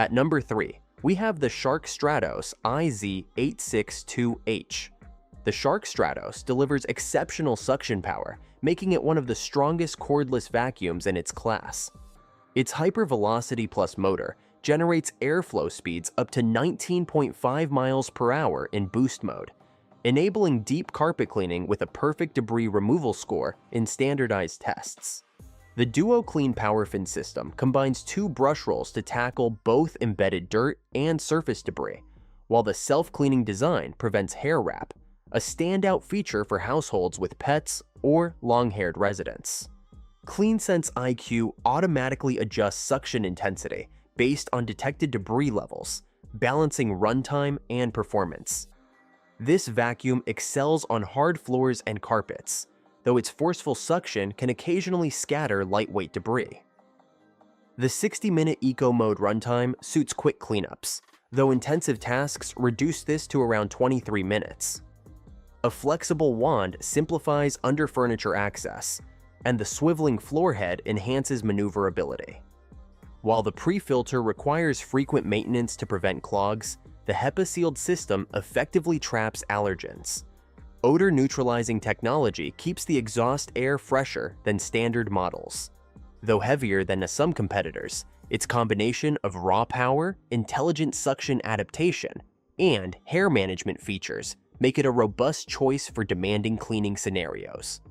At number 3, we have the Shark Stratos IZ862H. The Shark Stratos delivers exceptional suction power, making it one of the strongest cordless vacuums in its class. Its hypervelocity plus motor generates airflow speeds up to 19.5 miles per hour in boost mode, enabling deep carpet cleaning with a perfect debris removal score in standardized tests. The Duo Clean PowerFins system combines 2 brush rolls to tackle both embedded dirt and surface debris, while the self-cleaning design prevents hair wrap, a standout feature for households with pets or long-haired residents. CleanSense IQ automatically adjusts suction intensity based on detected debris levels, balancing runtime and performance. This vacuum excels on hard floors and carpets, though its forceful suction can occasionally scatter lightweight debris. The 60-minute Eco Mode runtime suits quick cleanups, though intensive tasks reduce this to around 23 minutes. A flexible wand simplifies under-furniture access, and the swiveling floor head enhances maneuverability. While the pre-filter requires frequent maintenance to prevent clogs, the HEPA-sealed system effectively traps allergens. Odor-neutralizing technology keeps the exhaust air fresher than standard models. Though heavier than some competitors, its combination of raw power, intelligent suction adaptation, and hair management features make it a robust choice for demanding cleaning scenarios.